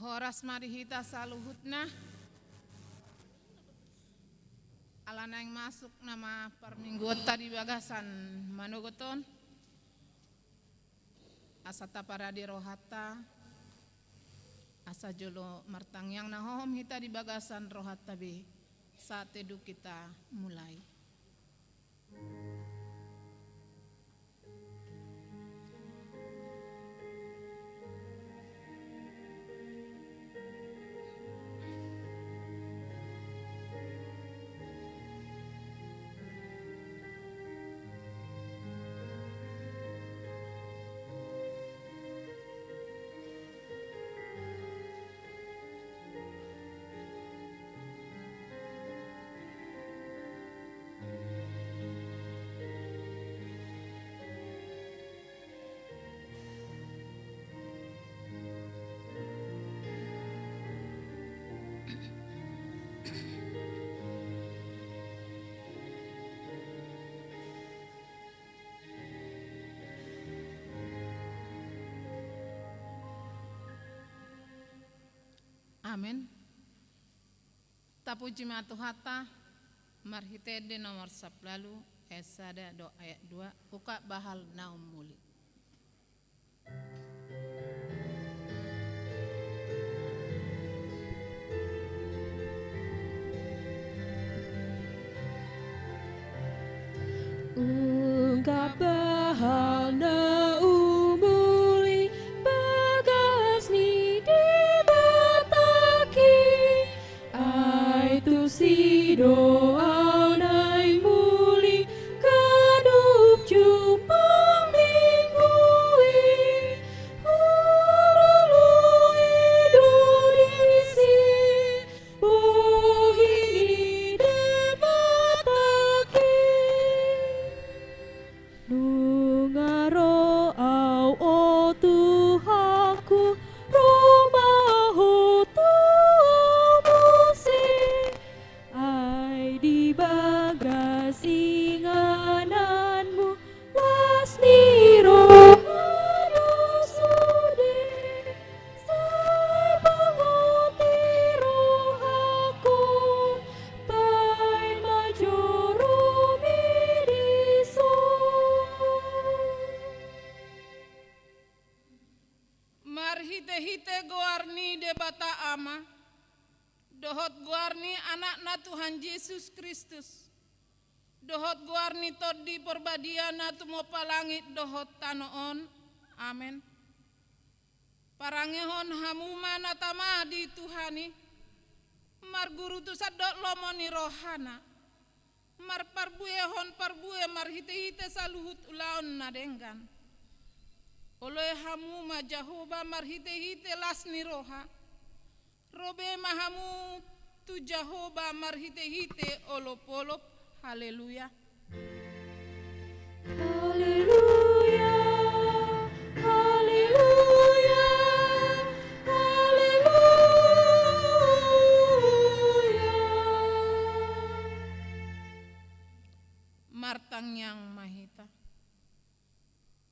Horas marihita saluhutna alana yang masuk nama permingguota di bagasan manugoton asata paradi rohata asa jolo martang yang nahohom hita di bagasan rohata be saat teduh kita mulai. Amin. Tapuji matuhata marhitede nomor 10 esada do ayat 2 uka bahal naum muli. Ungkap bahal naum muli bagas ni dibataki ai tu si doa nai muli kadup jumpa minggui hulului dudisi bohini debataki nungaro au o Tuhanku rumahu musi ai di bagasi ngananmu lasni rohanu sude sai banguti rohaku pai majuru midiso. Marhite-hite goarni debata ama dohot goarni anakna Tuhan Yesus Kristus dohot goarni todi perbadiana tumo palangit dohot tanoon amin. Parangehon hamuma natama di Tuhani mar guru tu sadok lomoni rohana mar parbuehon parbue marhite-hite saluhut ulaon nadenggan oleh hamuma jahoba marhite-hite lasni roha robe mahamu tu jahoba marhite-hite olop-olop haleluya. Haleluya, haleluya, haleluya. Martang yang mahita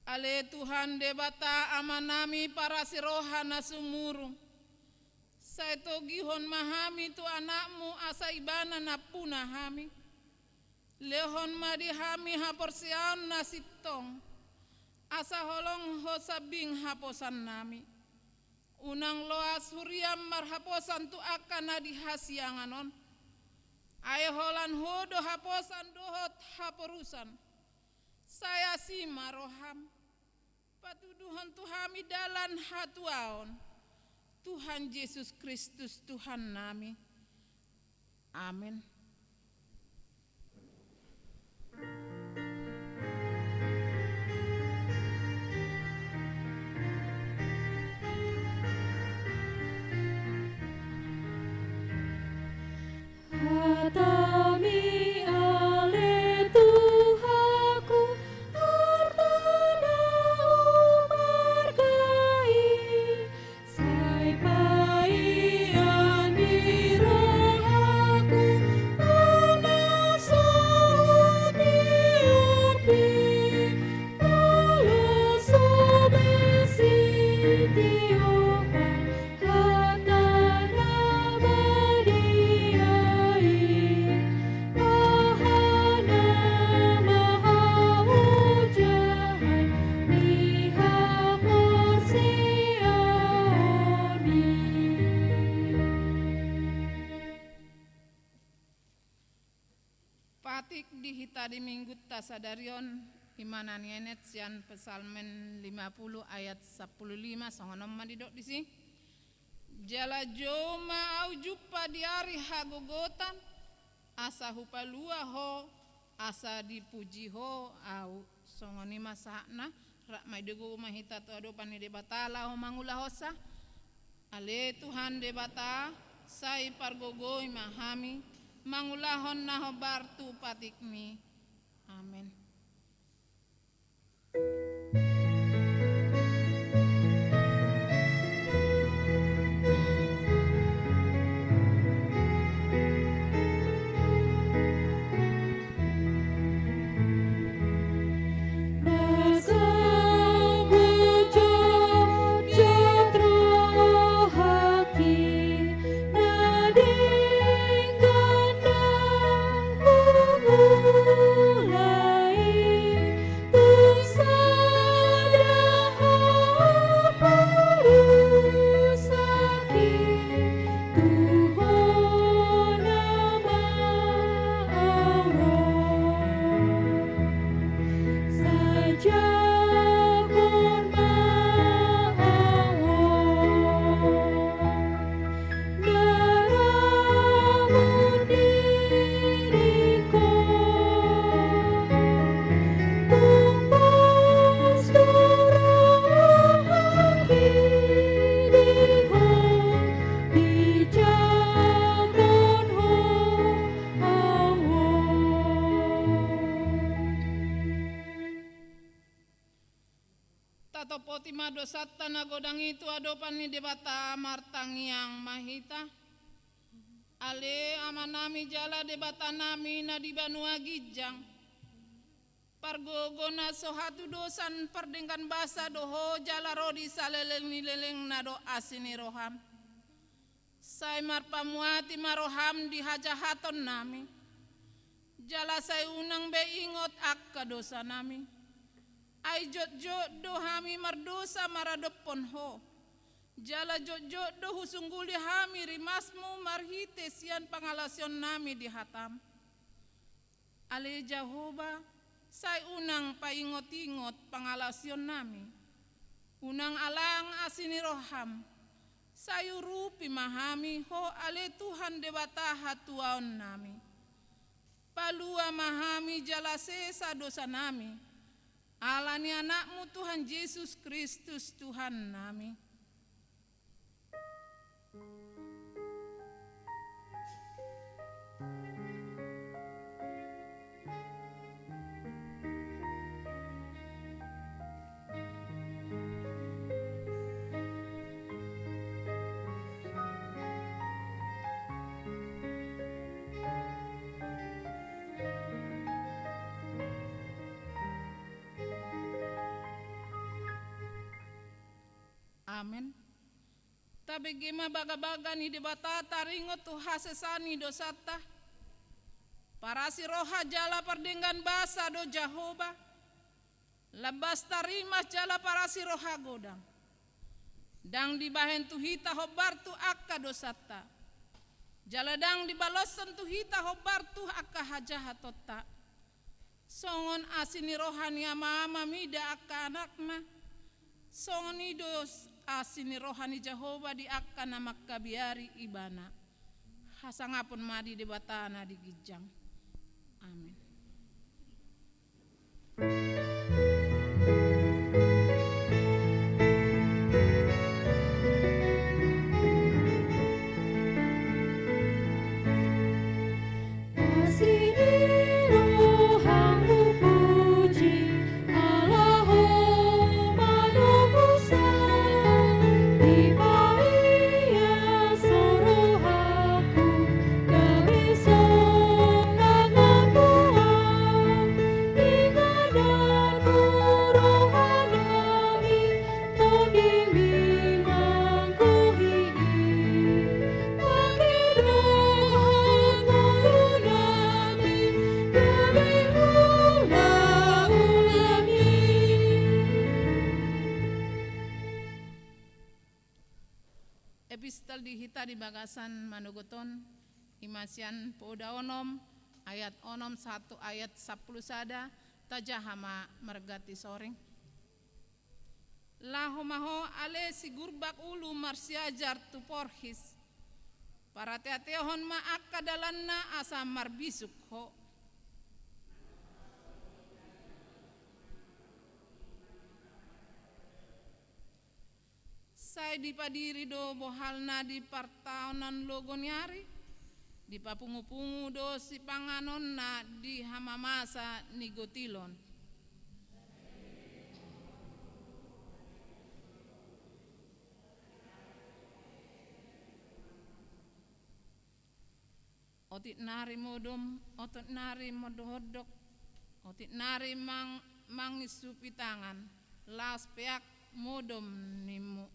ale Tuhan debata amanami para sirohana sumurung saito gihon mahami tu anakmu asa ibana napuna hami lehon madi hami haporsian nasitong asa holong hosabing haposan nami unang loa suryam marhaposan tu akan adi hasianganon ayo holan hodo haposan dohot haporusan saya si maroham patuduhan Tuhami dalan hatuaon Tuhan Yesus Kristus Tuhan nami amin. Hatami ale Tuhanku hartana umargai sai pai ani rohaku patik di hita di minggu tasadarion imanan yenet sian pesalmen 50 ayat 15 songonom madidok di sini. Jala joma au jupa di hari hagogotan asa hupalua ho asa dipuji ho au songoni masakna rak maidego mahita tu ado panide batala ho mangula hosa ale Tuhan de bata sai pargogo imahami mangulahon naho bartu patikmi amin. Tatopoti madosata nagodang itu adopan ni debata martang yang mahita. Ale amanami jala debata nami na di Banua Gijang. Pargogona sohatu dosan perdengkan basa doho jala rodi saleleng nado asini roham. Sai marpamuati maroham di hajahaton nami. Jala sai unang be ingot akka dosa nami. Ai jot do hami mardosa maradopon ho. Jala jot do husungguli hami rimasmu marhite sian pangalasion nami di hatam. Ale Jehovah sai unang paingot-ingot pangalasion nami. Unang alang asini roham. Sayurupi mahami ho ale Tuhan debata hatuaon nami. Palua mahami jala sesa dosa nami. Alani anakmu Tuhan Yesus Kristus Tuhan nami. Amin. Tabegema baga-baga ni debata taringo tu hasesani dosata. Parasi roha jala perdenggan basa do Jehovah. Labas tarimah jala parasi roha godang. Dang dibahen tu hita hobar tu akka dosata. Jala dang dibalosan tu hita hobar tu akka hajahatota. Songon asini rohani ama mida akka anakna. Songon idos asini rohani Jehovah di akka nama kabiari ibana. Hasangapun madi di batana di Gijang. Amin. Epistel dihita di bagasan manugoton imasian podaonom ayat 1 ayat 10 sada tajahama mergati soring. Lahomaho ale si gurbak ulu marsiajar tu porhis. Para teatehon ma akadalanna asa marbisuk ho. Saya dipadiri do bohalna di partaonan logonyari, di papungu-pungu do si panganonna di hamamasa nigotilon. Otit nari modom, otot nari modohodok, otit nari mangisupi tangan, las peak modom nimu.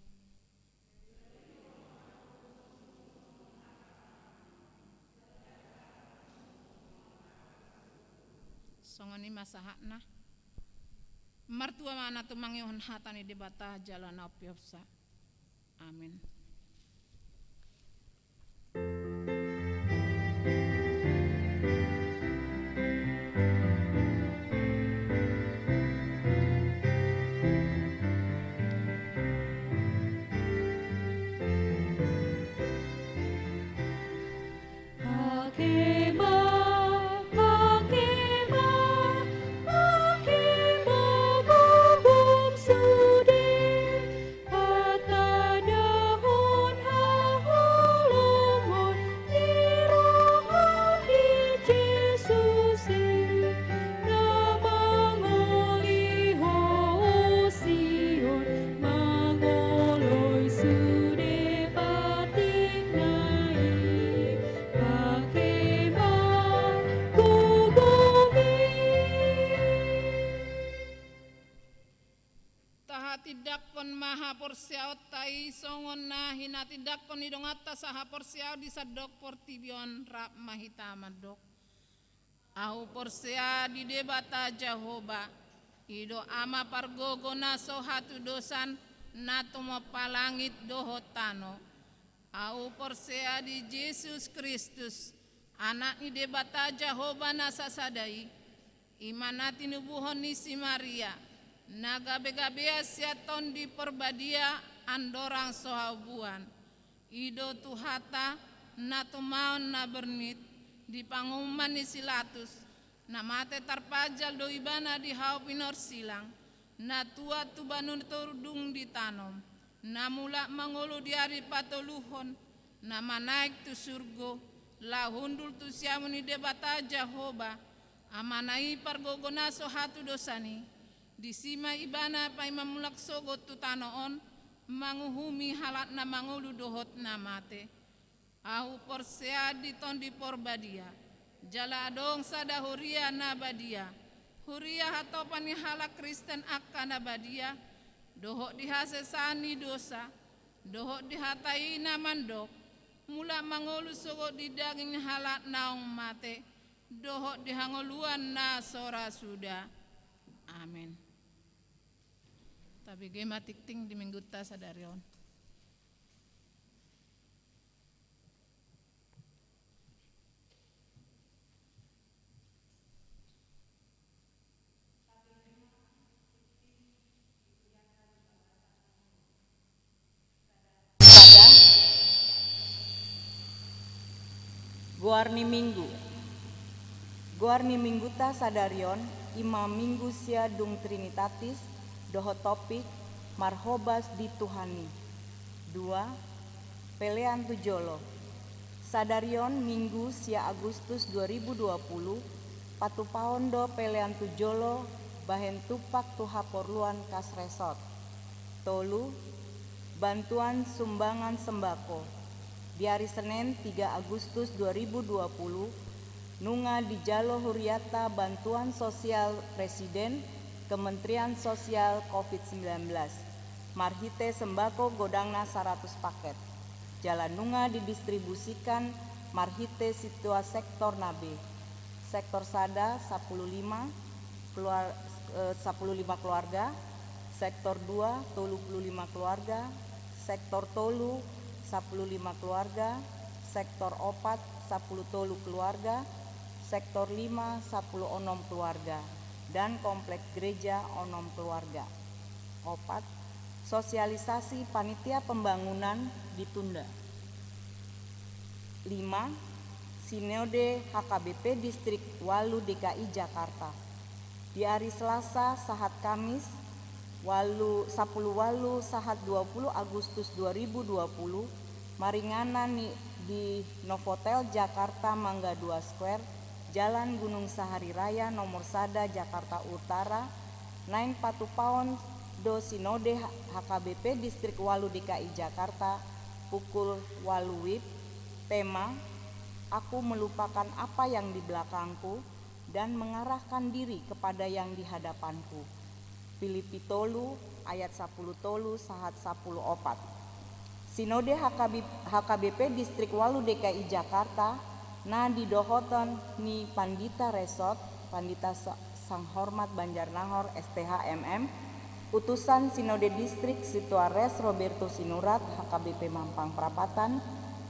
Songoni masahakna martua mana tu mangyohon hatani debata jalan apiopsa. Amin. Maha porsiaot tai songon na hinatidak kon idongata saha porsiao di sadok portibion rap mahita madok. Au porsia di debata Jehoba ido ama pargogo na sohatu dosan natumo palangit dohotano. Au porsia di Yesus Kristus anak ni debata Jehoba na sasadai imanati nubuhon ni si Maria. Nagabe-gabea siaton di perbadia andorang sohabuan. Ido tuhata natumaon na bernit di pangumuman ni silatus. Namate tarpajal do ibana di hau pinor silang. Natua tu banun turdung di tanom. Namula mangulu di hari patoluhon. Nama naik tu surgo. Lahundul tu siamuni debata Jehoba. Amanai pargogona sohatu dosani. Di sima ibana pai mamulak sogot tu tanoon manguhumi halat na mangulu dohot na mate. Ahu porsea di ton di porbadia. Jala adong sada huria na badia. Huria hatopan ni halak Kristen akan badia. Dohot dihasesani dosa. Dohot dihatai na mandok. Mula mangulu sogot di daging halat naong mate. Dohot dihangoluan na sora sudah. Amin. Tapi gema tikting di mingguta sadarion. Guarni Minggu. Guarni Mingguta sadarion imam minggu sia dung trinitatis doho topik marhobas di Tuhani. 2. Pelean tujolo. Sadarion minggu sia Agustus 2020 patu paondo pelean tujolo bahen tupak tuha porluan kas resort. Tolu. Bantuan sumbangan sembako. Di hari Senin 3 Agustus 2020 nunga di Jalo Huriata Bantuan Sosial Presiden Kementerian Sosial COVID-19 marhite sembako godangna 100 paket. Jalan nunga didistribusikan marhite situa sektor nabe. Sektor sada 15 keluarga, sektor 2 35 keluarga, sektor tolu 15 keluarga, sektor 4 10 tolu keluarga, sektor 5 10 onom keluarga dan kompleks gereja onom keluarga. 4. Sosialisasi panitia pembangunan ditunda. 5. Sinode HKBP Distrik Walu DKI Jakarta. Di hari Selasa sahat Kamis Walu 10 Walu sahat 20 Agustus 2020 maringanan di Novotel Jakarta Mangga 2 Square Jalan Gunung Sahari Raya nomor 1 Jakarta Utara 9 Patu Paon do Sinode HKBP Distrik Walu DKI Jakarta pukul Walu WIB. Tema: aku melupakan apa yang di belakangku dan mengarahkan diri kepada yang di hadapanku. Filipi tolu ayat 10 tolu sahat 10 opat. Sinode HKBP Distrik Walu DKI Jakarta na didohoton ni Pandita Resort Pandita Sang Hormat Banjarnahor STHMM utusan Sinode Distrik Situares Roberto Sinurat HKBP Mampang Prapatan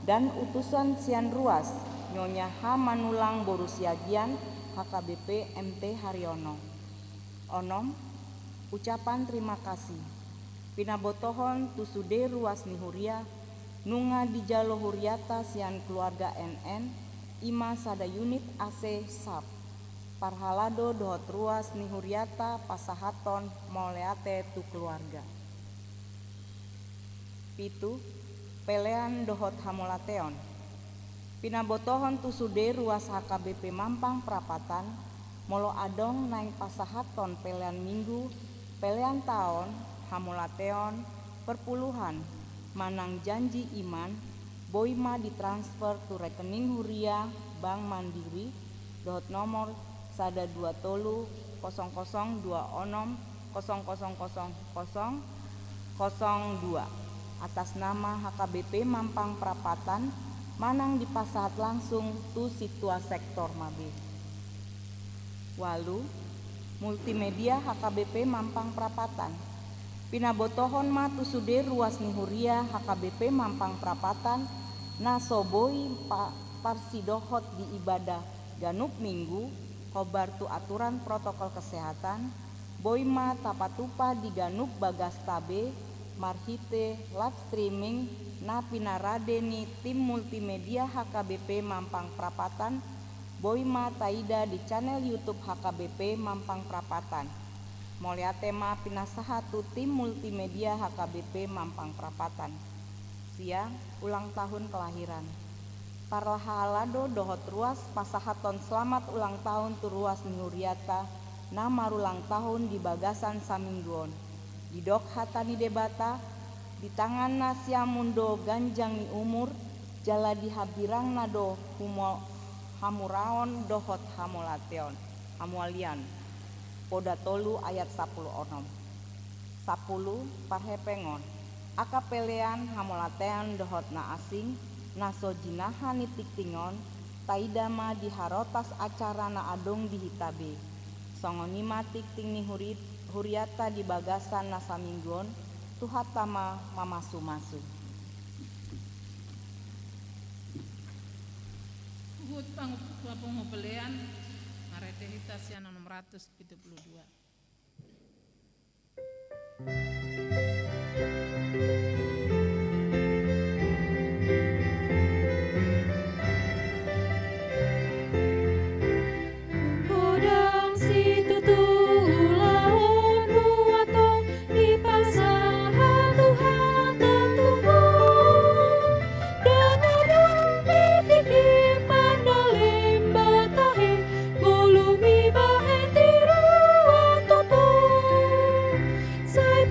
dan utusan Sian Ruas Nyonya H. Manulang Borusiagian HKBP MT Haryono. Onom ucapan terima kasih. Pinabotohon tusude ruas nihuria nunga di jalo huriata sian keluarga NN ima sada unit AC SAP. Parhalado dohot ruas nihuriata pasahaton moleate tu keluarga. Pitu pelean dohot hamolateon. Pinabotohon tusude ruas HKBP Mampang Prapatan molo adong naing pasahaton pelean minggu pelean tahun hamolateon perpuluhan manang janji iman boima ditransfer tu rekening huria Bank Mandiri dohot nomor sada 2 tolu 0026 atas nama HKBP Mampang Prapatan manang dipasahat langsung tu situa sektor mabe. Walu multimedia HKBP Mampang Prapatan. Pinabotohon ma tusude ruas nihuria HKBP Mampang Prapatan nasoboi parsidohot di ibadah Ganup Minggu kobar tu aturan protokol kesehatan boima tapatupa di Ganup Bagastabe marhite live streaming na pinaradeni tim multimedia HKBP Mampang Prapatan boima taida di channel YouTube HKBP Mampang Prapatan. Molia tema pinasahatu tim multimedia HKBP Mampang Prapatan. Sia ulang tahun kelahiran. Parlahalado dohot ruas pasahaton selamat ulang tahun tu ruas nihuriata na marulang tahun di bagasan samingguon. Didok hatani debata di tangan nasia mundo ganjang ni umur jala dihabirang nado hamuraon dohot hamolateon hamualian poda tolu ayat 10 onom 10 parhepengon akapelean hamolatean dohot na asing naso jinaha nitik tingon taidama diharotas acara na adong dihitabe songonima tikting ni huriata di bagasan nasa minggon tuhatama mamasu-masu. Hut pengupelean arete hita siana nomor 172. Podang situ tulaon huatong di pasaha Tuhan tentuhon dan adong titiki pandalim batahe bolumi bahe tiruan toto sai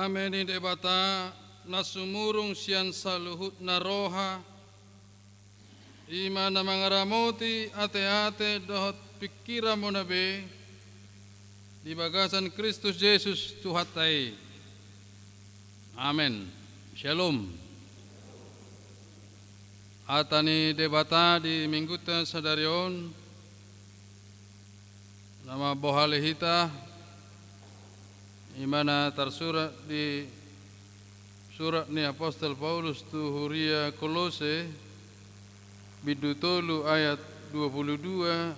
Kami ni debata nasumurung sian saluhut naroha ima na mangaramoti ate-ate dohot pikira mo nabe di bagasan Kristus Yesus Tuhatai. Amen. Shalom. Atani debata di minggu sadarion nama bohalehita imana tersurat di surat ni Apostol Paulus tu Huria Kolose bidutolu ayat 22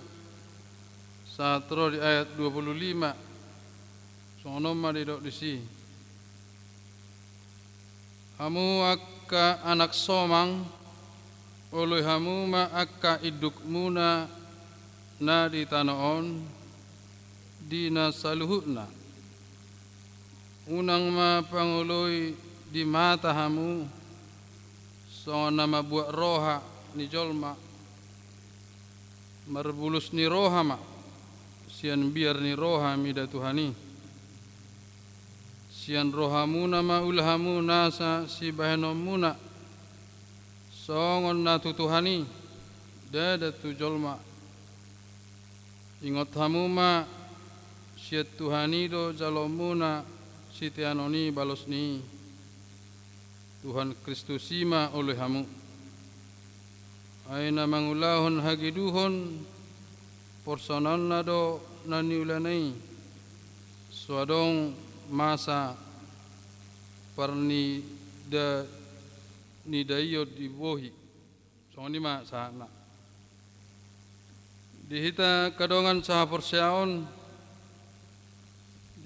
satro di ayat 25 sonoma di dok disi hamu akka anak somang oleh hamu ma akka iduk muna na di tanaon dina saluhutna unang ma pangului di mata hamu so nama buat roha ni jolma marbulus ni roha ma sian biar ni roha mida Tuhani sian rohamu nama ulhamu nasa si bahenomuna songon na Tuhani dada tu jolma ingot hamu ma siat Tuhani do jalomuna si tianoni balosni Tuhan Kristus ima oleh hamu aina mangulahon hagiduhon porsonan nado nani ulanai suadong masa parni da nidayo dibohi soni ma sahana dihita kadongan saha porsiaon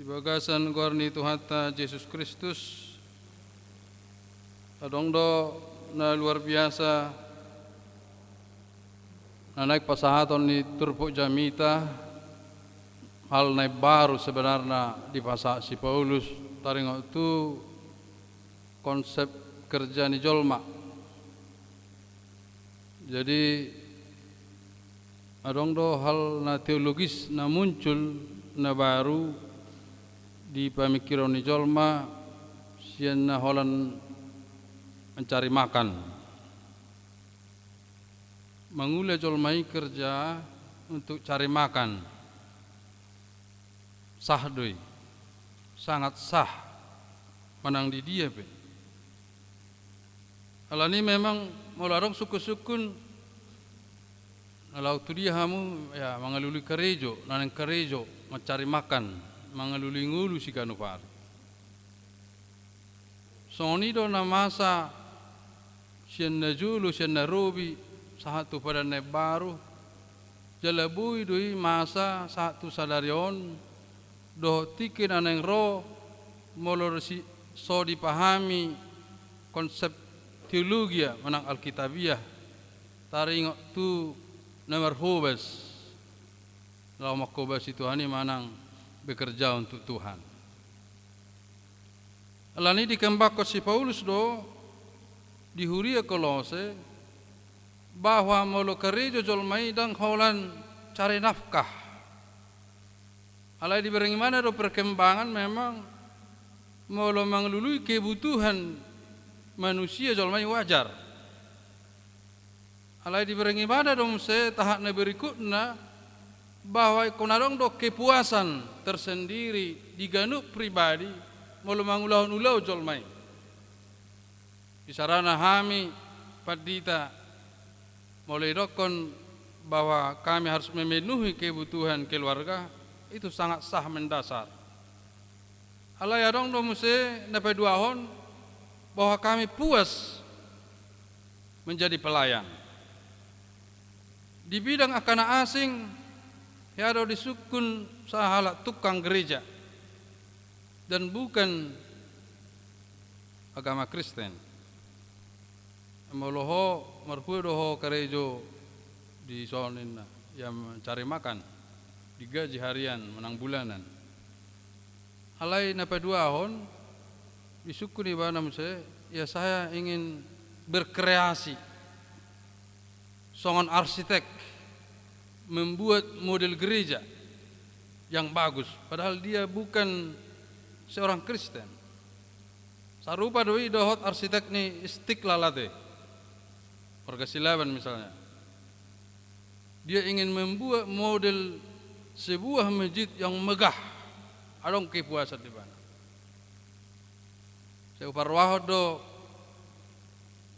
di bagasan gorni Tuhata Yesus Kristus adong do na luar biasa na naik pasahaton ni turpo jamita hal naik baru sebenarnya di pasah si Paulus taring itu konsep kerja ni jolma jadi adong do hal na teologis na muncul na baru di pemikiran ni jolma sian na holan mencari makan mengulai jolmai kerja untuk cari makan sah doi sangat sah menang di dia pe alani memang molarong suku-sukun kalau tu dia hamu ya mangaluli kerejo naneng kerejo mencari makan mangaluli ngulu si kanupar soni do na masa sian na julu sian na robi satu pada naik baru jalabui doi masa satu sadarion do tikin aneng ro molor si so dipahami konsep teologi menang Alkitabiah taring tu nomor hobes lau makobes itu hani manang bekerja untuk Tuhan alani dikembangkan si Paulus do di Huria Kolose bahwa molo kerejo jolmai dan holan cari nafkah alai diberi mana do perkembangan memang molo mengelului kebutuhan manusia jolmai wajar alai diberi mana do se tahap na berikutna bahwa konadong do kepuasan tersendiri diganuk pribadi molo mangulau-ulau jolmai isarana hami padita mulai dokon bahwa kami harus memenuhi kebutuhan keluarga itu sangat sah mendasar. Alai adong do muse napai duahon bahwa kami puas menjadi pelayan. Di bidang akana asing ya do disukun sahala tukang gereja dan bukan agama Kristen. Moloho marpu doho karejo di sonin yang mencari makan digaji harian menang bulanan alai napa dua hon disukuni banam saya ya saya ingin berkreasi songon arsitek membuat model gereja yang bagus padahal dia bukan seorang Kristen Sarupa doi dohot arsitek ni Istiqlal ate. Pergasilaban misalnya. Dia ingin membuat model sebuah masjid yang megah. Adong kepuasan di mana. Saya parwahod do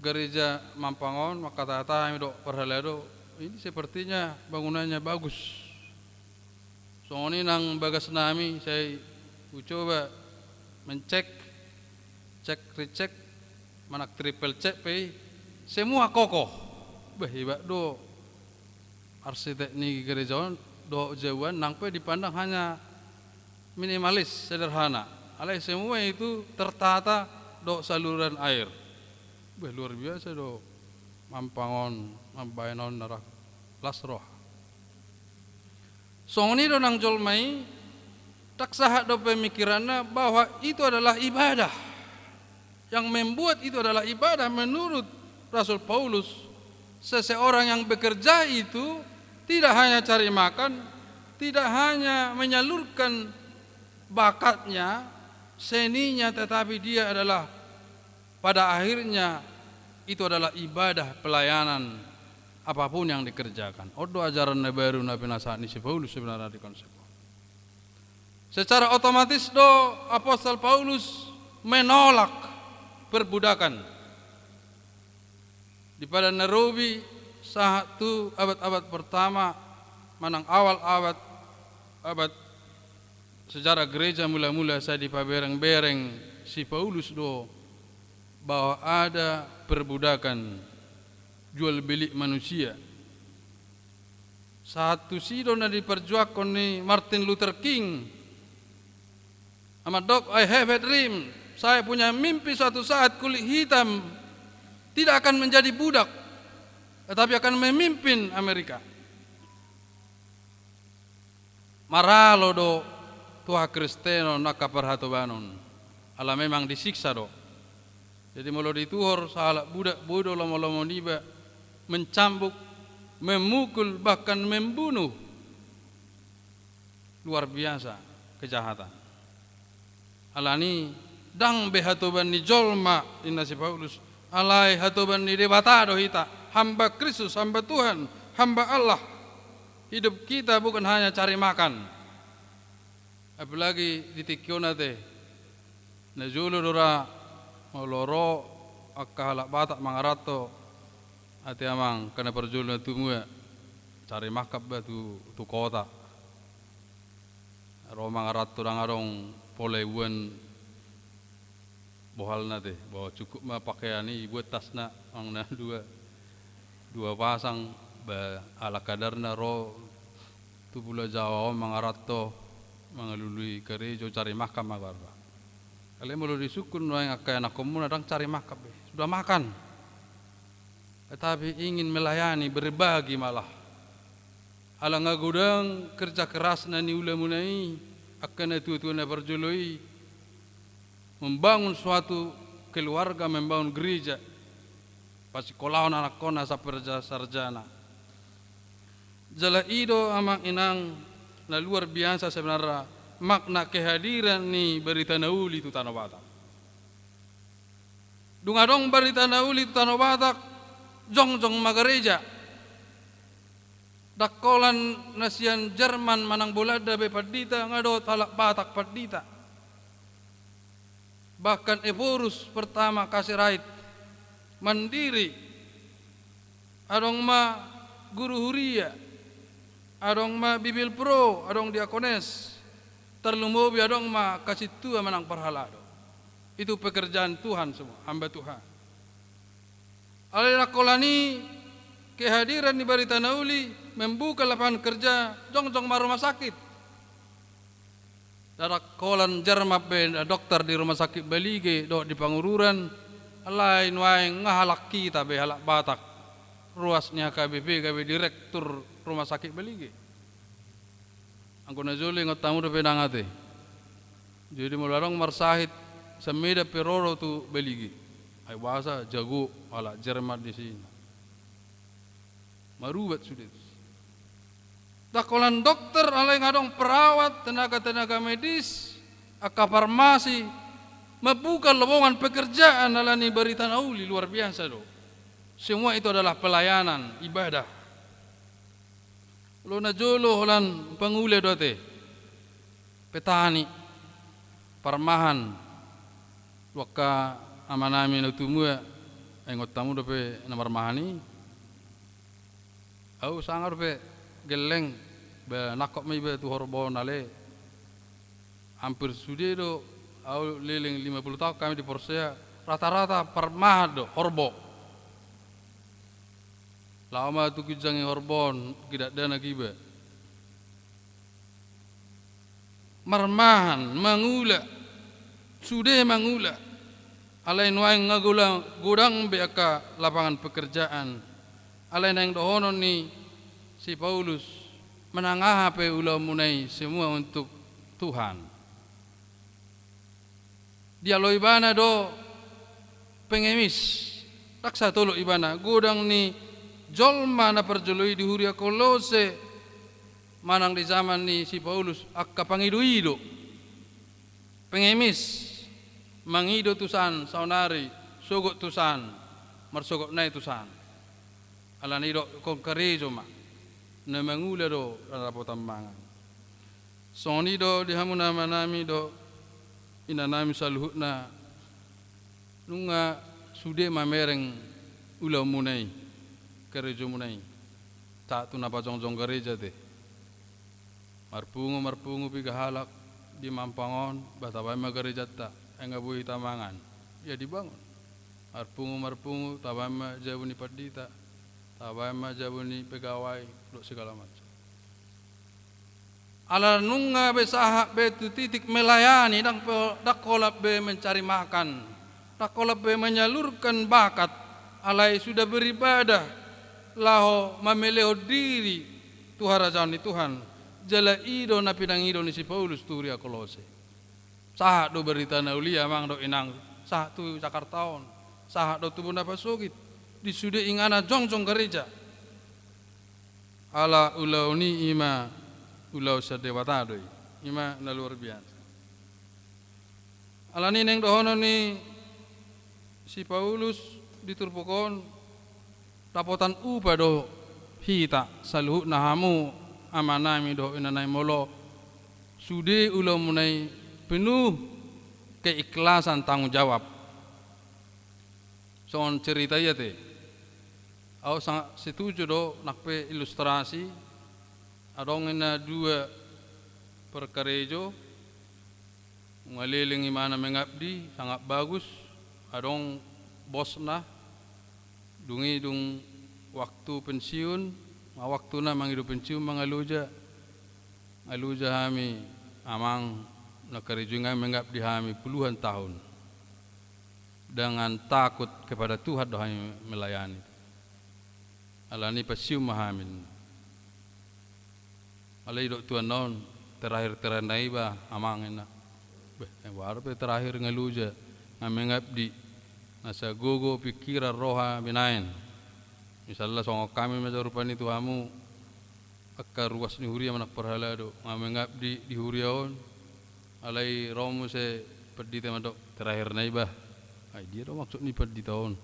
gereja Mampangon maka tata do perhalado ini sepertinya bangunannya bagus. Soalnya nang bagas nami saya coba recheck manak triple check pe semua kokoh. Hebat do arsitek ni gereja do jauhan nang pe dipandang hanya minimalis sederhana. Alai semua itu tertata do saluran air. Luar biasa do Mampangon Mambayanon narak lasroh. Songni do nang jolmai tak sahat do pemikirannya bahwa itu adalah ibadah. Yang membuat itu adalah ibadah menurut Rasul Paulus. Seseorang yang bekerja itu tidak hanya cari makan, tidak hanya menyalurkan bakatnya, seninya, tetapi dia adalah pada akhirnya itu adalah ibadah pelayanan apapun yang dikerjakan. Odo ajaran baru Nabi Nasani si Paulus sebenarnya di konsep. Secara otomatis do Apostol Paulus menolak perbudakan. Di pada Nairobi satu abad-abad pertama manang awal abad sejarah gereja mula-mula saya di pabereng-bereng si Paulus do bahwa ada perbudakan jual beli manusia. Satu sidona diperjuangkan ni Martin Luther King. Dok, I have a dream. Saya punya mimpi suatu saat kulit hitam tidak akan menjadi budak, tetapi akan memimpin Amerika. Maralo do tua Kristeno naka perhatobanon. Ala memang disiksa do. Jadi mula dituhor salah budak bodoh lama-lama niba mencambuk, memukul bahkan membunuh. Luar biasa kejahatan. Alani dang behatoban ni jolma inna si Paulus alai hatoban ni debatado hita hamba Kristus, hamba Tuhan, hamba Allah. Hidup kita bukan hanya cari makan. Apalagi di tikiona teh najulu dora Loro akka halak batak mangarato ati amang kena perjulan tu mua cari makap batu tu kota ro mangarato dang arong poleuan bohal nate bahwa cukup mah pakaian ni buat tasna ang na dua pasang ba ala kadarna ro tu pula Jawa mangarato mangalului gerejo cari makam magarba. Kalian mulu disukun yang anak komun adang cari makan, sudah makan, tetapi ingin melayani berbagi malah. Alang agudang kerja keras nani ulamunai akan itu na berjului membangun suatu keluarga, membangun gereja, pasti kolawan anak kona saperja sarjana. Jala ido amang inang na luar biasa sebenarnya. Makna kehadiran ni berita nauli itu Tanah Batak. Dungadong berita nauli itu Tanah Batak, jong magareja. Dakolan nasian Jerman manang bolada be padita ngado talak Batak padita. Bahkan Eborus pertama kasih rait mandiri. Adong ma guru huria, adong ma bibil pro, adong diakones. Terlumbu biadong ma kasih tua menang perhalado. Itu pekerjaan Tuhan semua, hamba Tuhan. Alena kolani kehadiran di Barita Nauli membuka lapangan kerja jong rumah sakit. Darak kolan jarmap ben dokter di rumah sakit Balige do di Pangururan lain wae ngahalak kita be halak Batak. Ruasnya KBP direktur rumah sakit Balige. Angko najuli ngotamu do penangate. Jadi mularong marsahit semeda peroro tu Beligi. Ai bahasa jago ala Jerman di sini. Marubat sudah. Dakolan dokter alai ngadong perawat, tenaga medis, aka farmasi membuka lowongan pekerjaan alani berita nauli luar biasa do. Semua itu adalah pelayanan ibadah. Lo na jolo holan pangule dote, petani, parmahan, waka amanami na tumua, engot tamu dope na marmahani, au sangar dope geleng, be nakok mai be tu horbon ale, hampir sudah do, au leleng 50 tahun kami di Porsea, rata-rata parmahan do horbo. Lama tu kijangi horbon tidak dana kiba. Marmahan mangula sudah mangula. Alain waing ngagula gudang beaka lapangan pekerjaan. Alain yang dohonon ni si Paulus menangah pe ulah munai semua untuk Tuhan. Dia lo ibana do pengemis. Raksa tolo ibana gudang ni jolma na perjoloi di huria Kolose manang di zaman ni si Paulus akka pangido-ido pengemis mangido tusan saunari sogok tusan marsogok nai tusan alani do kon karejo ma na mangula do rapotan mangan soni do di hamuna manami do inanami saluhna nunga sude mamereng ulau munai gereja munai tak tu napa jong-jong gereja teh marpungu piga halak di Mampangon batabai ma gereja tak enggak buih tamangan ya dibangun marpungu tabai ma jabuni padita tabai ma jabuni pegawai lo segala macam ala nunga besahak be tu titik melayani dak kolap be mencari makan dak kolap be menyalurkan bakat alai sudah beribadah laho mameleho diri tuharajani Tuhan jala ido na pinang ido ni si Paulus turia Kolose sah do berita naulia mang do inang sah tu Jakartaon sah do tubuh napa sogit disude ingana jongjong gereja ala ulau ni ima ulau sadewata doi ima na luar biasa ala ni neng dohono ni si Paulus diturpukon rapotan upa do hita saluh nahamu amanami do inanai molo sude ulo munai penuh keikhlasan tanggung jawab soal cerita ya te au sangat setuju do nakpe ilustrasi adong ina dua perkarejo ngalilingi mana mengabdi sangat bagus adong bosna dungi dung waktu pensiun waktu na mangidu pensiun mangaluja hami amang nakarejungan mengabdi hami puluhan tahun dengan takut kepada Tuhan dohai melayani alani pensiun mahamin alai dok tuan non terakhir teranai ba amang enak baru terakhir ngaluja mengabdi nasa gogo pikiran roha binain misalnya songok kami macam rupani Tuhamu akka ruas ni huria manak perhala do ngamengabdi di huriaon alai romu se peddi tema dok terakhir naibah ai dia do maksud ni peddi tahun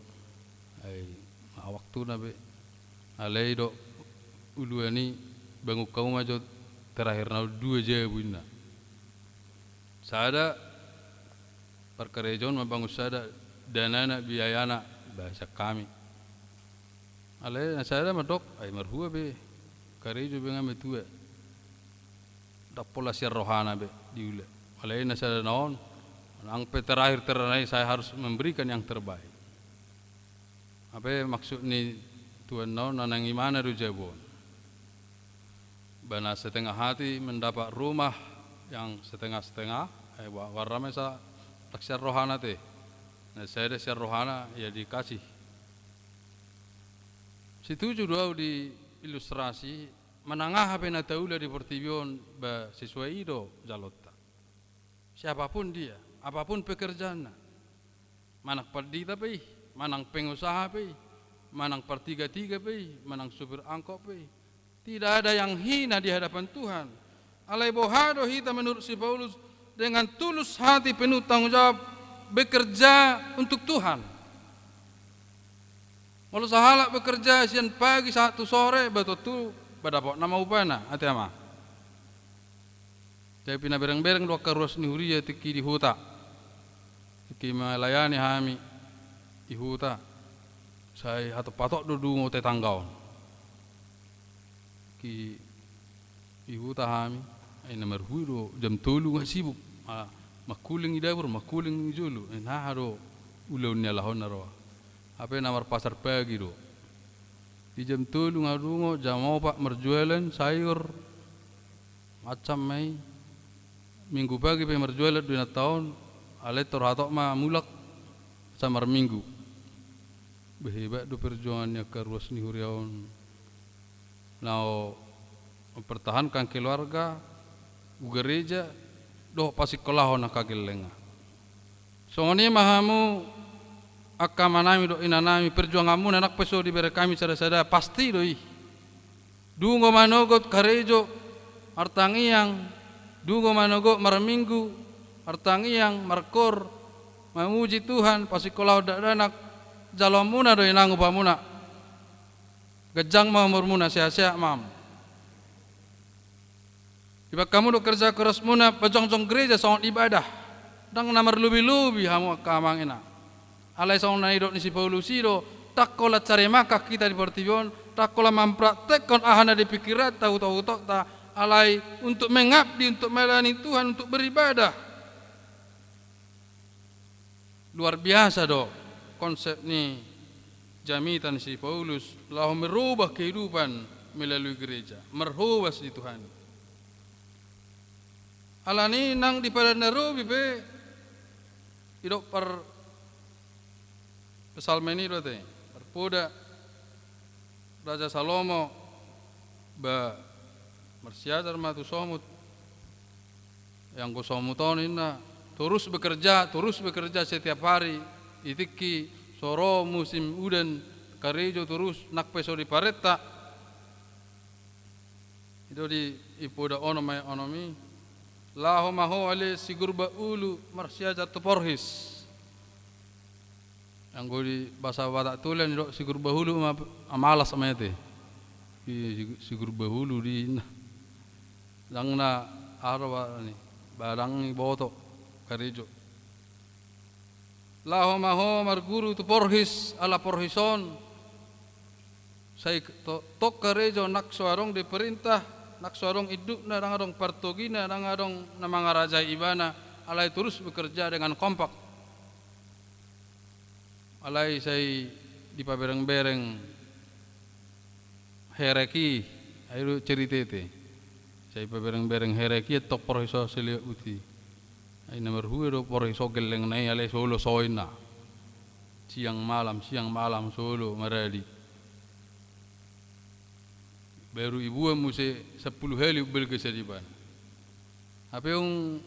ai waktu nabe alai dok ulua ni bangu kau macam terakhir na dua je buina sada perkerejon membangun sada dana nak biaya nak bahasa kami. Alai saya madok ay marhua be karejo be ngame tua. Dapola siar rohana be diule. Alai saya naon ang terakhir teranai saya harus memberikan yang terbaik. Apa maksud ni tuan naon nanang imana rujabon. Bana setengah hati mendapat rumah yang setengah-setengah warna sa taksiar rohana teh. Nah, saya ada siar rohana ya dikasih. Situ juga di ilustrasi menangah bena taula di pertibion ba sesuai ido jalota. Siapapun dia, apapun pekerjaannya. Manang perdita pe, manang pengusaha pe, manang pertiga-tiga pe, manang supir angkot pe. Tidak ada yang hina di hadapan Tuhan. Alai bohado hita menurut si Paulus dengan tulus hati penuh tanggung jawab bekerja untuk Tuhan. Kalau sahalak bekerja siang pagi 1 sore betul berdapat nama upana hati ama. Jadi pina bereng-bereng dua karuas ni huria tiki di huta. Tiki melayani hami di huta. Saya atau patok dudung ote tanggaon. Ki di huta hami. Ini nomor hudo jam 3 nggak sibuk. Makuling i dapur, makuling i julu. Nah hado ulaunya lahon naro. Apa nomor pasar pagi do. Di jam 3 ngadungo jam 4 merjualan sayur macam mai. Minggu pagi pe merjualan 2 tahun. Ale torhatok ma mulak samar minggu. Behebat do perjuangannya karuas ni huriaon. Now mempertahankan keluarga, gereja, doh pasti kolahon akagelenga. Songoni mahamu akamanami do inanami perjuanganmu anak peso diberi kami sada-sada pasti doi. Dungo manogot karejo artangiang, dungo manogot marminggu artangiang markor memuji Tuhan pasti kolah danak jalomuna doi nangu pamuna. Gejang mau murmuna sia-sia mam. Iba kamu do kerja keras muna pejong-jong gereja sangat ibadah. Dang namar lubi-lubi hamu kamang ina. Alai song nai do nisi Paulusi do tak kola cari maka kita di Portion, tak kola mempraktekkan ahana di pikiran tahu-tahu tak alai untuk mengabdi, untuk melayani Tuhan, untuk beribadah. Luar biasa do konsep ni jamitan si Paulus lahu merubah kehidupan melalui gereja, merubah si Tuhan. Alani nang di pada Nairobi pe idok per pesalmeni do te perpoda Raja Salomo ba mersiadar matu somut yang go somuton inna terus bekerja setiap hari itiki soro musim udan karejo terus nak peso di pareta itu di ipoda onomi Lahu maho ale sigurba ulu marsiaja tuporhis. Yang gue di bahasa Batak tulen do sigurba hulu amalas sama itu. Sigurba hulu di langna arwa ni barang boto karejo. Lahu maho marguru tuporhis ala porhison. Saya tok karejo nak suarong diperintah. Nak sorong iduk na dangadong partogina dangadong na mga raja ibana alay terus bekerja dengan kompak. Alay say di pabereng-bereng hereki ayo ceritete. Say pabereng-bereng hereki tok porhiso selia uti. Ay nomor huero porhiso geleng nai alay solo soina. Siang malam solo maradi. Baru ibu muse 10 hari bel kesediban. Apa yang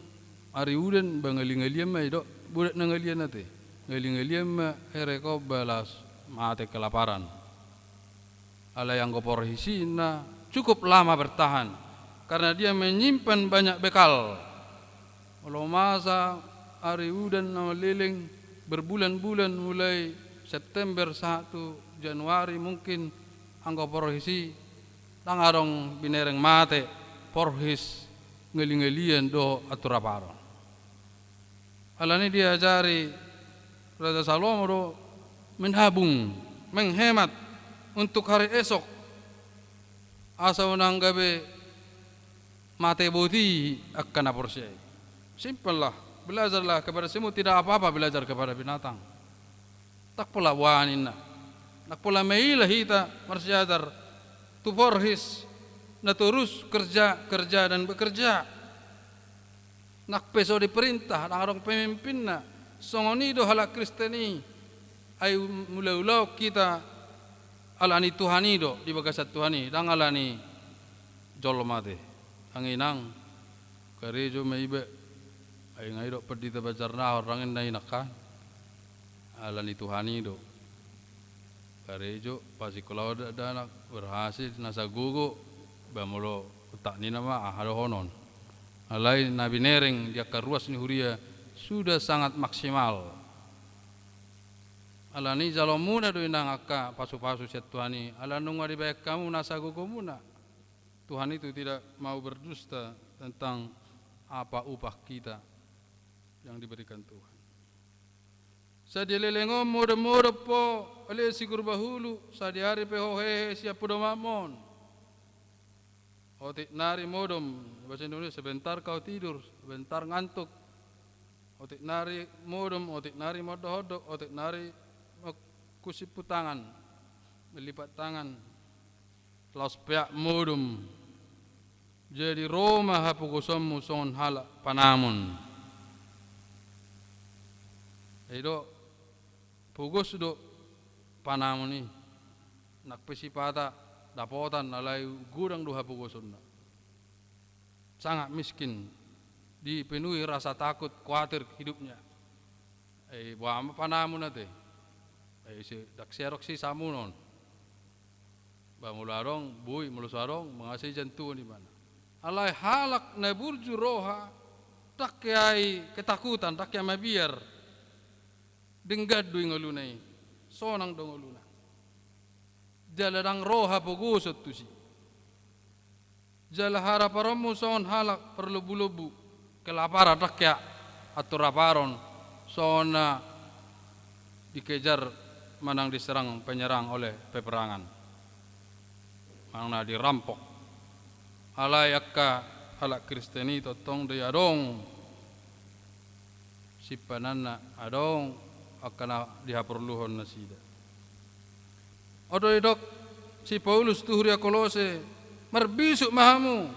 hari udan bangaling-ngaliam mai dok budak nangalian nate. Ngaling-ngaliam hereko balas mate kelaparan. Ala yang goporhisina cukup lama bertahan karena dia menyimpan banyak bekal. Kalau masa hari udan meliling berbulan-bulan mulai September 1 Januari mungkin anggo porhisi dangarong binereng mate porhis ngeling-ngelian do aturaparo. Alani diajari Raja Salomo do menabung, menghemat untuk hari esok. Asa unang gabe mate boti akan aporsai. Simple lah, belajarlah kepada semua tidak apa-apa belajar kepada binatang. Tak pula wanina, tak pula meilah hita marsyadar. Tu porhis na terus kerja dan bekerja. Nak peso diperintah nang pemimpin na songoni do halak Kristeni ay mula-ulau kita alani Tuhani do di bagasat Tuhani dang alani jolmate anginang karejo maibe ay ngai do pedita bajarna orang nai nakkan alani Tuhani do karejo pasi kalau ada anak berhasil nasa gugu bamulo tak ni nama ahado honon alai nabi nereng dia karuas ni huria sudah sangat maksimal. Alani jalo muna do inang akka pasu-pasu set Tuhani. Ala nunga di baik kamu nasa gugumuna. Tuhan itu tidak mau berdusta tentang apa upah kita yang diberikan Tuhan. Sadilelengom muda-muda po oleh sigur bahulu sadiari pe hohehe siap podo mamon. Otik nari modom bahasa Indonesia sebentar kau tidur, sebentar ngantuk. Otik nari modom, otik nari modohodok, otik nari kusipu tangan, melipat tangan. Laos peak modom. Jadi Roma hapugosomu son hala panamun. Edo pugos do panamuni nakpesipata dapotan alai gudang do hapugosonna. Sangat miskin, dipenuhi rasa takut, khawatir hidupnya. Buama panamun ate. Si dakserok si samunon. Bamularong bui mulusarong mengasih jantung di mana. Alai halak na burju roha tak kiai ketakutan tak kiai mabiar denggad du ngolunai sonang do ngoluna jaladang roha pogosot tusi jala haraparomu son halak perlubu-lubu kelapara tak kiai atur raparon sona dikejar manang diserang penyerang oleh peperangan manang dirampok alai akka halak Kristeni totong de adong sipanana adong akana dihaperluhon nasida. Odo dok si Paulus tuhria Kolose merbisuk mahamu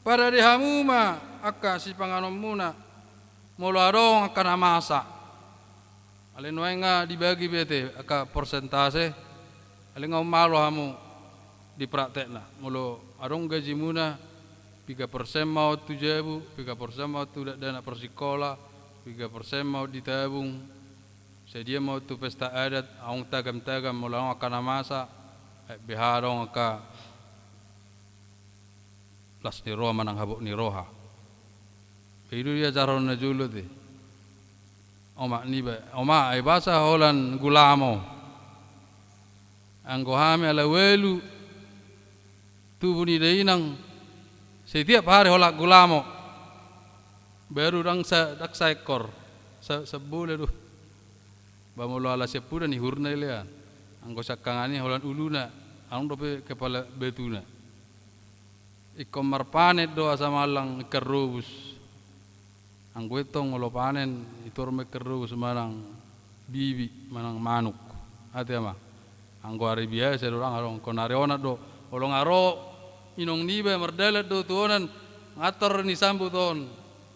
para dihamu ma akka si panganomuna molo adong akana masa. Alin waenga dibagi bete akka persentase alin ngau malu hamu dipraktekna molo arong gaji muna 3% mau tujebu, 3% mau tu dana persikola, 3% mau ditabung. Sedia mau tu pesta adat, aung tagam-tagam mulang akan masa, biharong ka las ni roha manang habuk ni roha. Itu dia jaron na julu ti. Oma ni ba, oma ay basa holan gulamo. Anggohame ala welu tubuh ni dainang setiap hari holak gulamo baru dang dak saekor sebule du bamulo ala sepura ni hurna lean anggo sakangani holan uluna ang dope kepala betuna ikom marpanet do asamalang kerubus anggo etong ngolo panen itor me kerubus manang bibi manang manuk ate ama anggo hari biasa dorang arong konariona do olong aro inong nibe merdelet do tuonan ngator ni sambu ton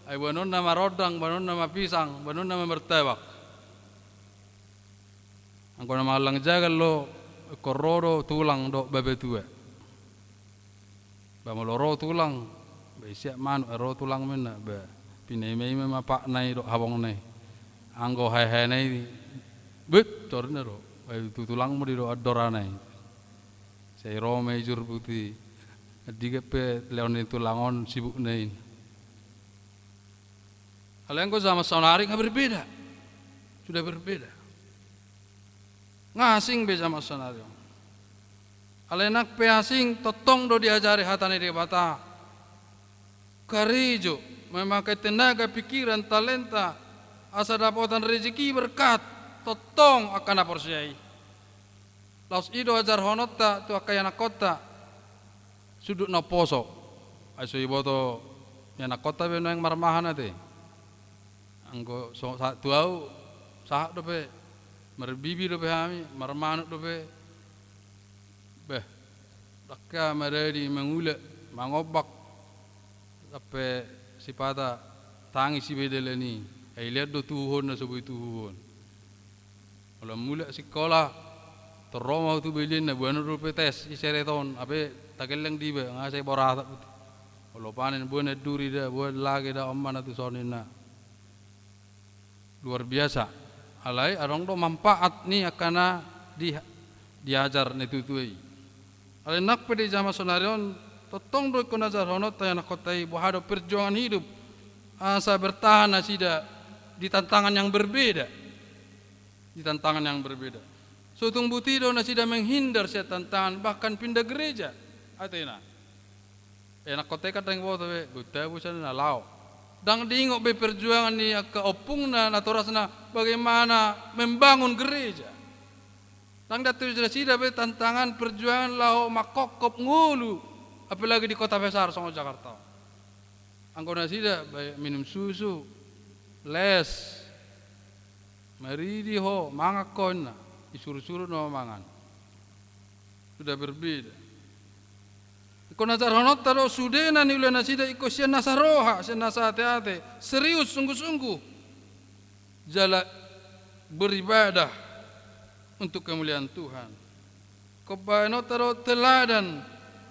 ay banon nama rodang banon nama pisang banon nama mertebak angko nama lang jagal lo korodo tulang do babe tua ba moloro tulang be siap manu ro tulang mena be pinai-mai ma pak nai do habong nai anggo hai nai bet torna ro ay tulang mo di do adoranai saya Rome jur putih, diga pe leon itu langon sibuk nain. Kalian kau sama sonari nggak berbeda, sudah berbeda. Ngasing be sama sonari. Kalian nak pe asing, totong do diajari hatane di bata. Karijo, memakai tenaga, pikiran, talenta, asa dapatan rezeki berkat, totong akan aporsiai. Laos ido ajar honota tu akayana kota sudut na poso aso iboto yana kota be yang marmahan ate anggo so tu au sah dope merbibi dope hami marmahan dope beh takka maradi mangula mangobak ape sipata tangi si bedeleni ai lihat do tuhun na sobo tuhun ola mula sekolah teroma tu bilin na buana rupe tes isereton ape takeleng dibe ngasai borata olo panen buana duri da buat lagi da omman tu sonina luar biasa alai arong do manfaat ni akana diajar ne tutui alai nak pedi jama sonarion totong do konajar honot ta yana kotai bohado perjuangan hidup asa bertahan asida di tantangan yang berbeda. Di tantangan yang berbeda. Sutung butido na sida menghindar sa tantangan, bahkan pindah gereja. Atena. Enak koteka tang boto be, buta busan na lao. Dang dingok be perjuangan ni keopung na naturasna bagaimana membangun gereja. Dang datu sida be tantangan perjuangan lao makokop ngulu, apalagi di kota besar songo Jakarta. Anggona sida minum susu, les, maridi ho, mangakon na, isuru-suru no mangan. Sudah berbeda. Iko nazar honot taro sudena ni ulana sida iko siya nasaroha, siya nasahati-hati, serius sungguh-sungguh. Jala beribadah untuk kemuliaan Tuhan. Kobaino taro teladan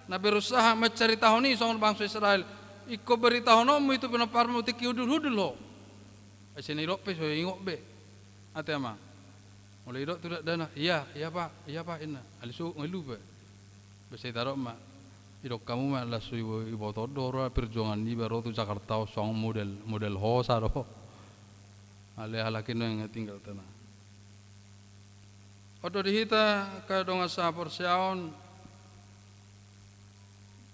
na berusaha mencari tahun ini soal bangsa Israel. Iko beritahonomu itu penaparmu tiki hudul-hudul lo. Asini irok pe so ingok be. Ate ama. Mulai irok tu dana. Iya pak ina. Alisu ngelu be. Besi tarok ma. Irok kamu ma lasu ibu todor perjuangan ni baru tu Jakarta song model hosa ro. Ale halakin yang tinggal tanah. Odo dihita ka donga sa porsiaon.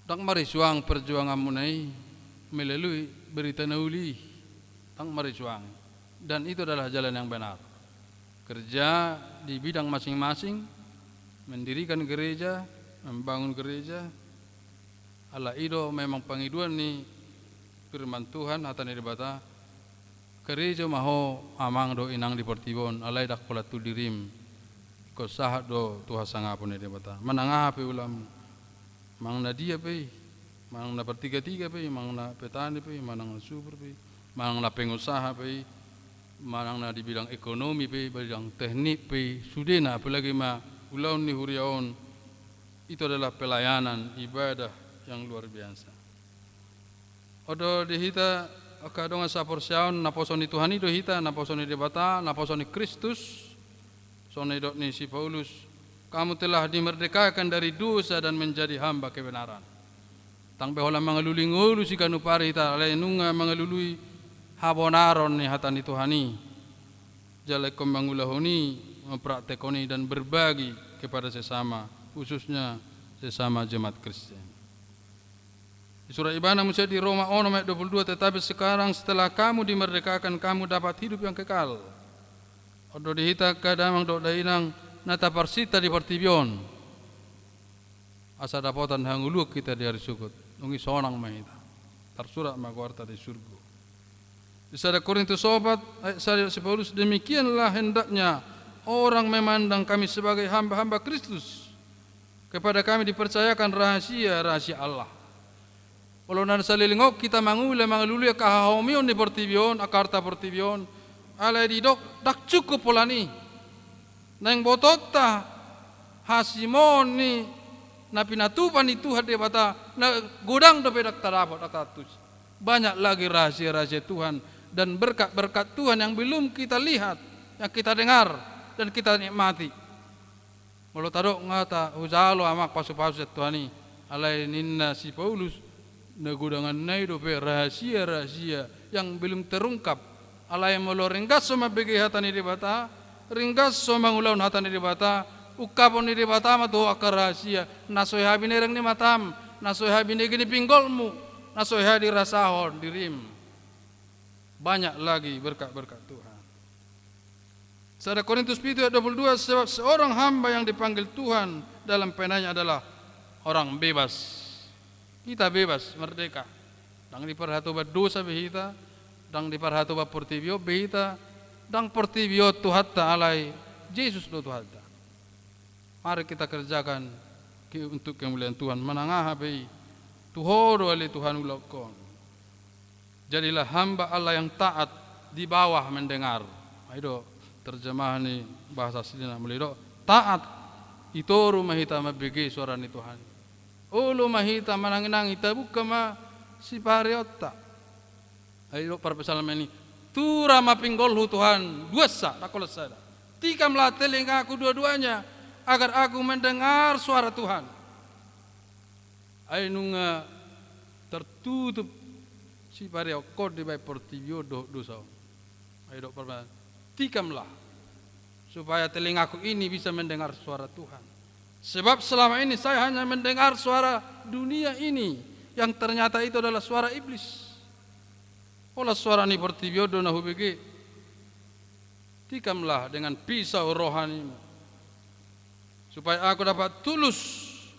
Dang marisuang perjuangan munai melalui berita nauli. Dang marisuang. Dan itu adalah jalan yang benar. Kerja di bidang masing-masing, mendirikan gereja, membangun gereja. Allah ido memang pangiduan ni firman Tuhan hatani dibata. Gereja maho amang do inang di Portibon, alai dak pola tu dirim. Ko sahat do Tuhan sangapun ni dibata. Menangah pe ulam. Mang na dia pe, mang na bertiga-tiga pe, mang na petani pe, mang na subur pe, mang na pengusaha pe, mang na di bidang ekonomi pe, bidang teknik pe, sudena apalagi ma ulaun ni huriaon. Itu adalah pelayanan ibadah yang luar biasa. Odo dihita kadonga saporsiaon naposoni Tuhan itu hita, naposoni debata, naposoni Kristus, soni dok ni si Paulus. Kamu telah dimerdekakan dari dosa dan menjadi hamba kebenaran. Tang behola mangaluli ngulu si kanu pari ta lenunga mangalului habonaron ni hatani Tuhani. Jalai kembangulahoni mempraktekoni dan berbagi kepada sesama, khususnya sesama jemaat Kristen. Di surah Ibadah Musa di Roma 6 ayat 22, tetapi sekarang setelah kamu dimerdekakan kamu dapat hidup yang kekal. Odo dihita kadamang dok dainang nata parsita di Portibion. Asa dapatan hanguluk kita di hari sukut. Nungi sonang mahita. Tersurat magwarta di surga. Di sada Korintus sobat ayat 1 Paulus, demikianlah hendaknya orang memandang kami sebagai hamba-hamba Kristus. Kepada kami dipercayakan rahasia-rahasia Allah. Kalau nan salilingok kita mangula mangaluluya kahahomion di Portibion, akarta Portibion. Alai di dok dak cukup polani. Nang botota hasimon ni na pinatupan itu hade bata na gudang do pedak tarapot atatus. Banyak lagi rahasia-rahasia Tuhan dan berkat-berkat Tuhan yang belum kita lihat, yang kita dengar dan kita nikmati. Molo taro ngata uzalo amak pasu-pasu Tuhani alai ninna si Paulus na gudangan nai do pe rahasia-rahasia yang belum terungkap. Alai molo ringgas sama begi hatani debata ringgas so mangulaun hatan di bata ukapon di bata ma to akar rahasia nasoy habi nereng ni matam nasoy habi ni gini pinggolmu nasoy habi rasahon dirim. Banyak lagi berkat-berkat Tuhan. Sada Korintus 7 ayat 22, sebab seorang hamba yang dipanggil Tuhan dalam penanya adalah orang bebas. Kita bebas, merdeka. Dang diperhatu dosa behita, dang diperhatu Portibio behita, dang Portibio Tuhan alai Yesus do Tuhan. Mari kita kerjakan untuk kemuliaan Tuhan. Menangah bei Tuhoro oleh Tuhan ulokon. Jadilah hamba Allah yang taat di bawah mendengar. Ayo terjemahan ni bahasa aslinya mulai do taat itoru mahita mabigi suara ni Tuhan. Ulu mahita mananginang ita buka ma si pariota. Ayo para pesalam ini tura mapinggolhu Tuhan duasa dakola sada. Tikamlah telinga aku dua-duanya agar aku mendengar suara Tuhan. Ayo nunga tertutup si pariokod di bai Portibio dosa. Ayo dok perban, tikamlah supaya telingaku ini bisa mendengar suara Tuhan. Sebab selama ini saya hanya mendengar suara dunia ini yang ternyata itu adalah suara iblis. Olah suara ni pertibiodo na hubege. Tikamlah dengan pisau rohanimu supaya aku dapat tulus,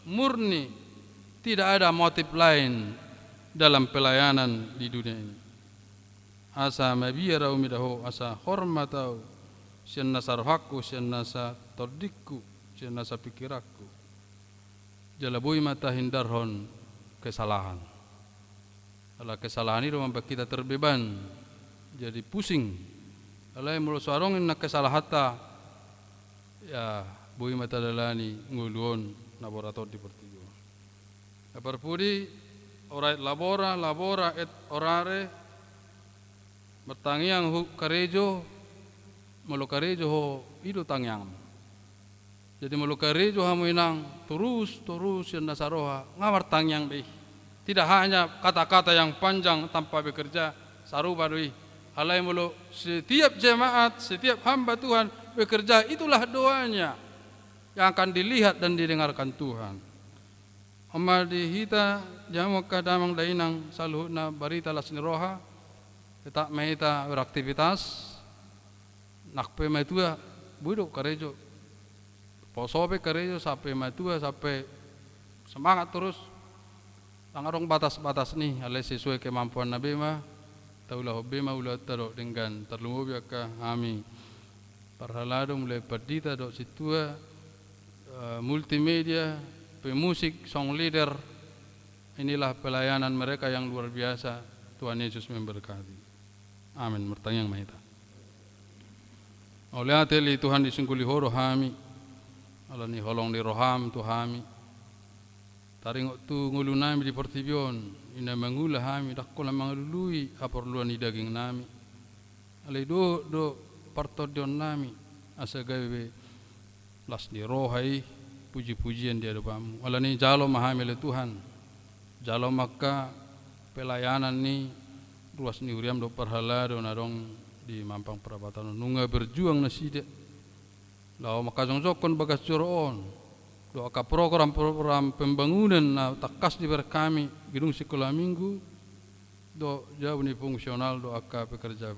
murni, tidak ada motif lain dalam pelayanan di dunia ini. Asa mabiyara umidahu, asa hormatau, sian nasa rohaku, sian nasa tordikku, sian nasa pikirakku. Jalabui mata hindarhon kesalahan. Kalau kesalahan itu membuat kita terbeban, jadi pusing. Kalau mulut suarongin nak kesalahata, ya bui mata dalani nguluon laborator di pertigo. Perpudi orai labora et orare bertangiang hu karejo malu karejo ho idu tangiang. Jadi malu karejo hamu inang terus yang nasaroha ngamar tangiang deh. Tidak hanya kata-kata yang panjang tanpa bekerja saruba doi. Halai mulu setiap jemaat, setiap hamba Tuhan bekerja, itulah doanya yang akan dilihat dan didengarkan Tuhan. Amal dihita jamu kadamang dainang saluhna barita lasni roha, tak mehita beraktivitas, nakpe metua buduk karejo, posope karejo sampai metua sampai semangat terus. Langarong batas-batas nih, alai sesuai kemampuan Nabi mah. Taulah bema ulah taro dengan terlumbu biaka kami parhalado mulai perdita dok situa multimedia, pemusik, song leader. Inilah pelayanan mereka yang luar biasa. Tuhan Yesus memberkati. Amin. Mertanyang mahita. Oleh ateli Tuhan disingkuli horo hami. Allah ni holong di roham Tuhami. Taringok tu ngulu nami di Portibion, ina mangula hami dakkola mangalului aperluan di daging nami. Ale do partodion nami asa gawe las di rohai puji-pujian di hadapanmu. Ala ni jalo mahami le Tuhan. Jalo maka pelayanan ni ruas ni uriam do parhala do narong di Mampang Perapatan nunga berjuang nasida. Lao maka jongkon bagas joroon. Doa program pembangunan na takas di kami gedung sekolah minggu do jauh ni fungsional do aka pekerja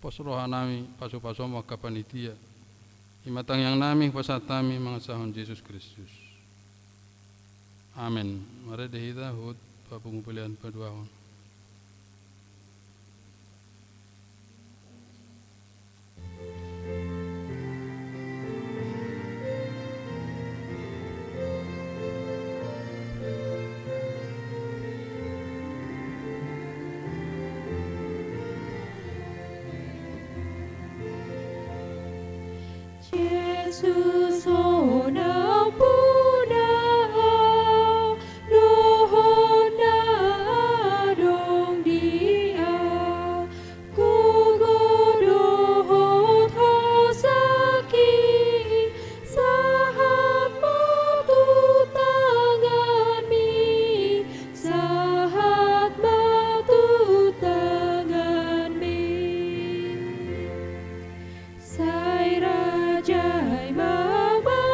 pos rohanami pasu maka panitia imatang yang nami pasat nami mengasahun Yesus Kristus. Amin. Mari dehita hut pengumpulan paduahon. Yesus honang pudah dohon dong dia kugo dohon hosaki sahat batu tangan mi sahat batu tangan mi Sai Jai Baba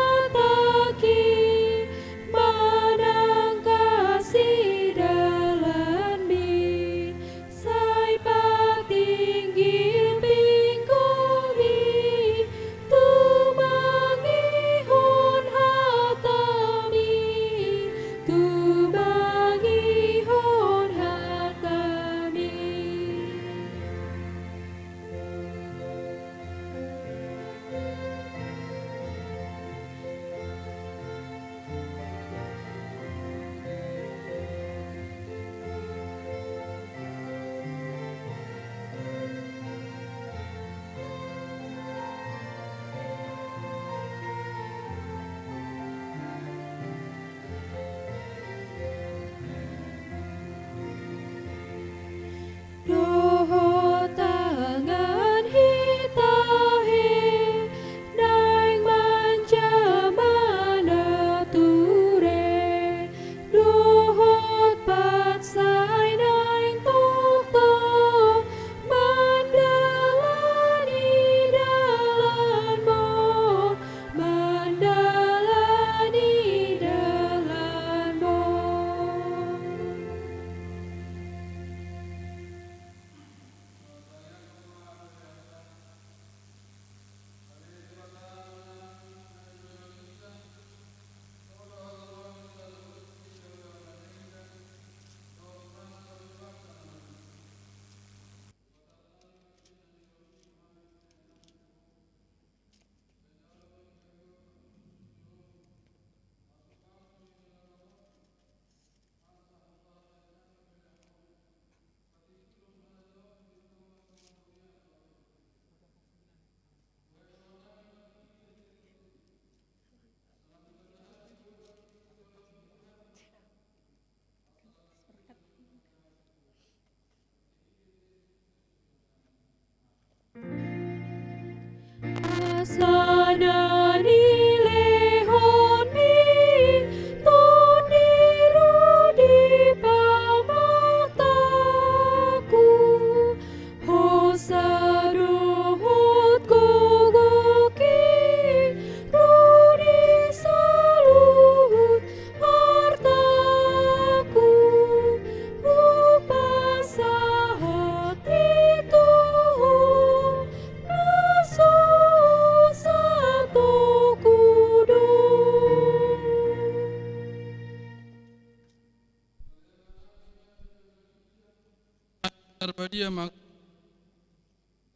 Arbadia mak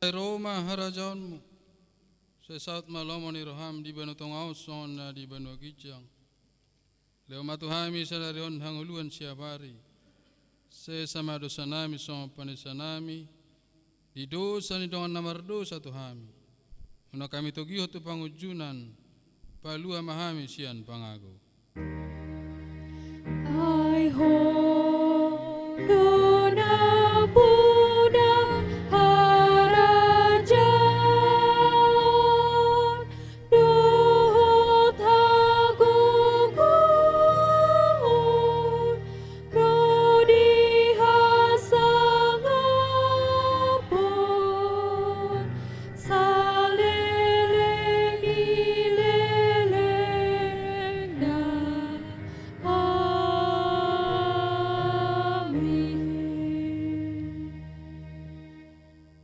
Roma harajaanmu sesat malamoni roham di banu tongau son di banu kijang leo matuhami salarion hanguluan siapari sesama dosa nami son panisa nami di dosa ni dongan namar dosa tuhami una kami togiho tu pangujunan palua mahami sian pangago Ai ho dona Buddha harajan duhut hagugun rodi hasangapun saleleng ileleng na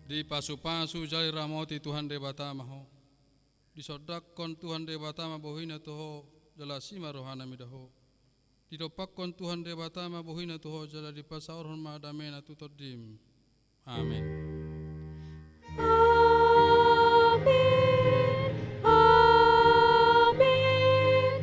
di pasu-pasu jali ramoti Tuhan debata maho di sodakon Tuhan debata ma bohina toho jala sima rohana midaho di dopakon Tuhan debata ma bohina toho jala di pasaurhon ma damena tutodim amin. Amin, amin,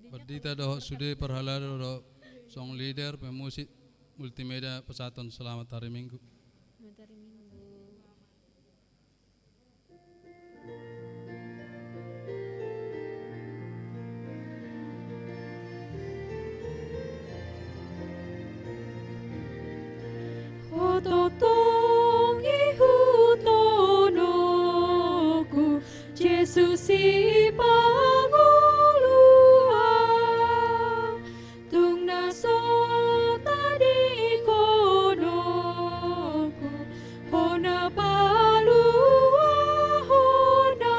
Berdita doh sudah perhalal doh song leader pemusik multimedia Persatuan Selamat Hari Minggu. Ototong ihutonoku Jesus ipanguluang tung naso tadi konoku hona palua hona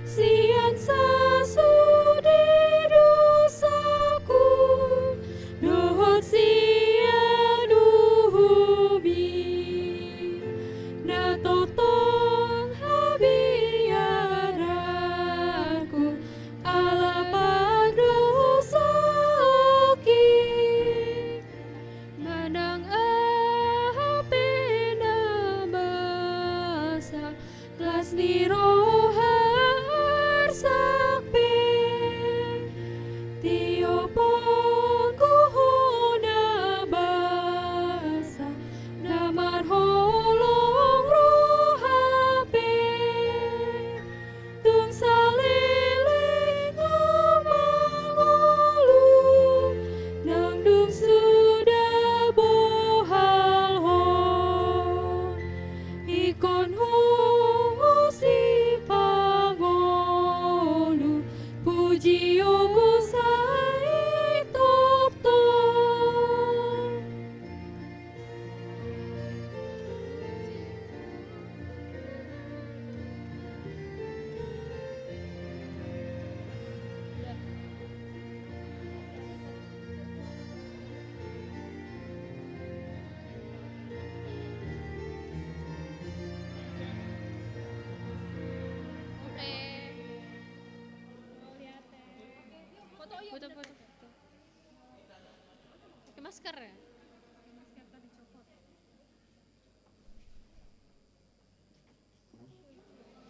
sian sasudi dosaku dohot sian uhumi na totong habiaraku ala padosoki manang ape na basa las ni rohar sakpe tiopon kuhona basa namar holong rohape tung salele ngamangolu nang dung sudah bohal hon ikon si pangolu puji ogu sai top top. Foto. Pakai masker ya?